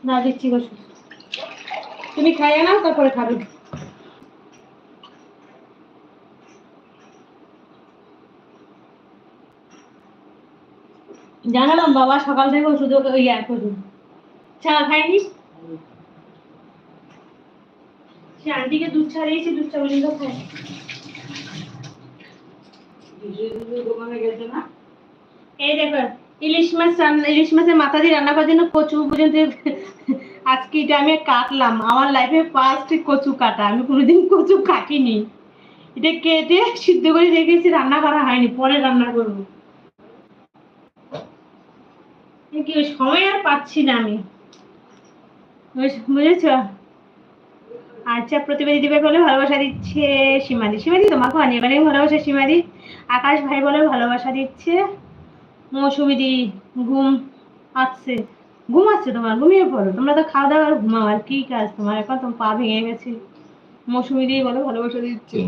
না দিচ্ছি বসে, তুমি খাইয়ে নাও তারপরে খাবে। জানালাম বাবা সকাল থেকে শুধু ওই আর করুন চা খাইনি, সে আন্টিকে দুধ ছাড়িয়েছি, দুধ চা বলে খায়। দোকানে গেছে না, এই দেখো ইলিশ মাছ ইলিশ মাছের মাথা দিয়ে রান্না করার জন্য কচু পর্যন্ত আজকে এটা আমি কাটলাম। আমার লাইফে ফার্স্ট কচু কাটা, আমি কোনোদিন কচু কাটিনি। এটা কেটে সিদ্ধ করে রেখেছি, রান্না করা হয়নি, পরে রান্না করবো। কি সময় আর পাচ্ছি না আমি, বুঝেছ। আচ্ছা প্রতিবাদী দিবে বলে ভালোবাসা দিচ্ছে সীমাদি, সীমাদি তোমাকে অনেক অনেক ভালোবাসা সীমাদি। আকাশ ভাই বলে ভালোবাসা দিচ্ছে। মৌসুমি দি ঘুম আসছে, ঘুম আসছে তোমার, ঘুমিয়ে পড়ো, তোমরা তো খাওয়া দাওয়া আর ঘুমাও, আর কি কাজ তোমার, এখন তোমার পা ভেঙে গেছে। মৌসুমি দি বলে ভালোবাসা দিচ্ছে,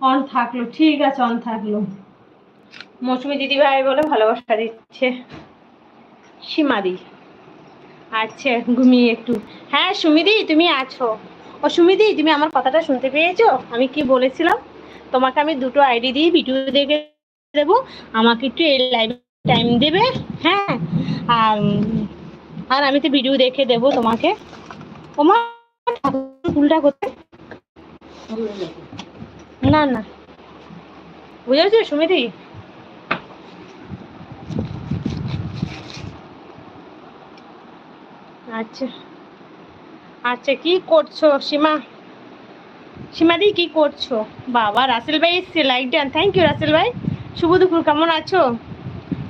অন থাকলো, ঠিক আছে অন থাকলো। মৌসুমি দিদি ভাই বলে ভালোবাসা দিচ্ছে সীমাদি। আচ্ছা ঘুমিয়ে একটু। হ্যাঁ সুমিদি তুমি আছো? ও সুমিদি তুমি আমার কথাটা শুনতে পেয়েছো? আমি কি বলেছিলাম তোমাকে, আমি দুটো আইডি দিয়ে ভিডিও দেখে দেবো, আমাকে একটু এই লাইভ টাইম দেবে। হ্যাঁ আর আর আমি তো ভিডিও দেখে দেবো তোমাকে। তোমার ভুলটা করতে না না, বুঝেছো সুমিদি? আচ্ছা আচ্ছা কি করছো সীমা, সীমাদি কি করছো? বাবা রাসেল ভাই এসছে, like done, thank you Rasel ভাই। শুভ দুপুর, কেমন আছো?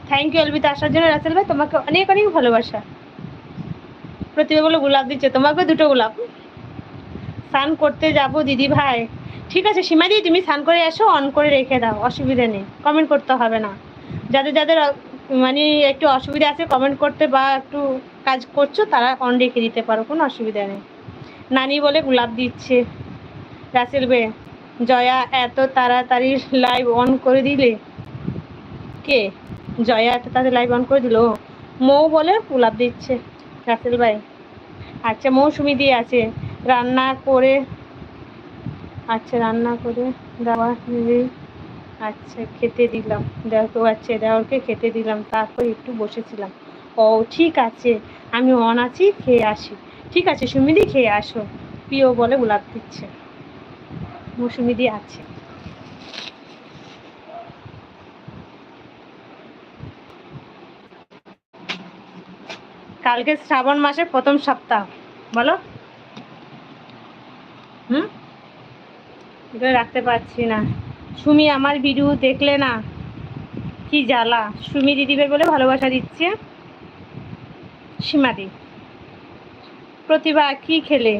থ্যাংক ইউ এলবিতে আসার জন্য রাসেল ভাই, তোমাকে অনেক অনেক ভালোবাসা। প্রতিভা বলে গোলাপ দিচ্ছে, তোমাকে দুটো গোলাপ। স্নান করতে যাব দিদি ভাই, ঠিক আছে সীমাদি তুমি স্নান করে এসো, অন করে রেখে দাও, অসুবিধা নেই, কমেন্ট করতে হবে না। যাদের যাদের মানে একটু অসুবিধা আছে কমেন্ট করতে বা একটু কাজ করছো তারা অন রেখে দিতে পারো, কোনো অসুবিধা নেই। নানি বলে গোলাপ দিচ্ছে রাসেল বে। জয়া এত তাড়াতাড়ি লাইভ অন করে দিলে? কে জয়া এত তাড়াতাড়ি লাইভ অন করে দিল? মৌ বলে গোলাপ দিচ্ছে রাসেল ভাই। আচ্ছা মৌসুমি দিয়ে আছে রান্না করে, আচ্ছা রান্না করে দেওয়া আচ্ছা খেতে দিলাম, দেখো আচ্ছা দেওয়ারকে খেতে দিলাম, তারপর একটু বসেছিলাম। ও ঠিক আছে আমি অন আছি, খেয়ে আসি। ঠিক আছে সুমিদি খেয়ে আসো। প্রিয় বলে গোলাপ দিচ্ছে, মৌসুমি দিয়ে আছে। কালকে শ্রাবণ মাসের প্রথম সপ্তাহ, বলো। এটা রাখতে পারছি না। সুমি আমার ভিডিও দেখলে না, কি জ্বালা। সুমি দিদিভাই বলে ভালোবাসা দিচ্ছে সীমাদি। প্রতিভা কি খেলে?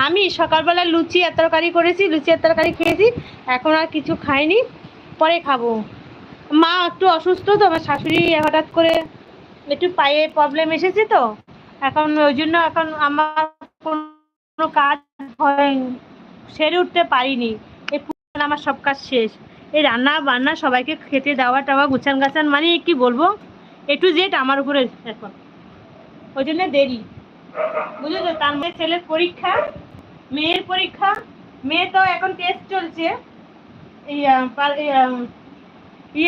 আমি সকালবেলা লুচি আর তরকারি করেছি, লুচি আর তরকারি খেয়েছি, এখন আর কিছু খাইনি, পরে খাবো। মা একটু অসুস্থ তো, আমার শাশুড়ি হঠাৎ করে একটু পায়ে প্রবলেম এসেছে তো, এখন ওই জন্য এখন আমার কোনো কাজ হয়নি, সেরে উঠতে পারিনি। এই আমার সব কাজ শেষ, এই রান্না বান্না সবাইকে খেতে দেওয়া টাওয়া গুছান গাছান, মানে কি বলবো, একটু জেড আমার উপরে এখন, ওই জন্য দেরি, বুঝেছো। তার মেয়ে ছেলের পরীক্ষা, মেয়ের পরীক্ষা, মেয়ে তো এখন টেস্ট চলছে, এই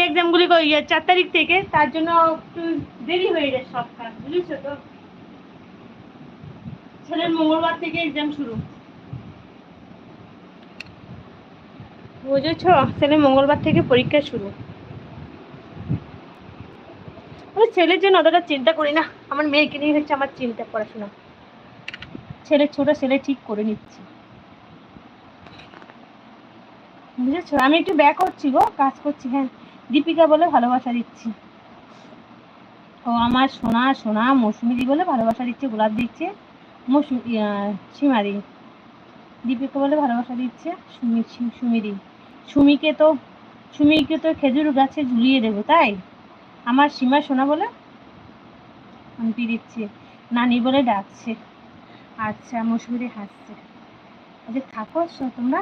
এক্সামগুলি 4 তারিখ থেকে, তার জন্য একটু দেরি হয়ে যায় সব কাজ, বুঝেছো তো। ছেলের মঙ্গলবার থেকে এক্সাম শুরু, বুঝেছো, ছেলের মঙ্গলবার থেকে পরীক্ষা শুরু। আমি ছেলের জন্য অতটা চিন্তা করি না, আমার মেয়েকে নিয়ে হচ্ছে আমার চিন্তা, পড়াশোনা, ছেলের ছোট ছেলে ঠিক করে নিচ্ছি, বুঝেছো। আমি একটু ব্যাক করছি গো, কাজ করছি। হ্যাঁ দীপিকা বলে ভালোবাসা দিচ্ছি, ও আমার সোনা সোনা। মৌসুমি বলে ভালোবাসা দিচ্ছে, গোলাপ দিচ্ছে সীমাদি। দীপিকা বলে ভালোবাসা দিচ্ছে সুমিদি। সুমিকে তো খেজুর গাছে ঝুলিয়ে দেবো, তাই আমার সীমা সোনা বলে আন্টি দিচ্ছে, নানি বলে ডাকছে। আচ্ছা মৌসুমি হাসছে। আচ্ছা থাকো তোমরা,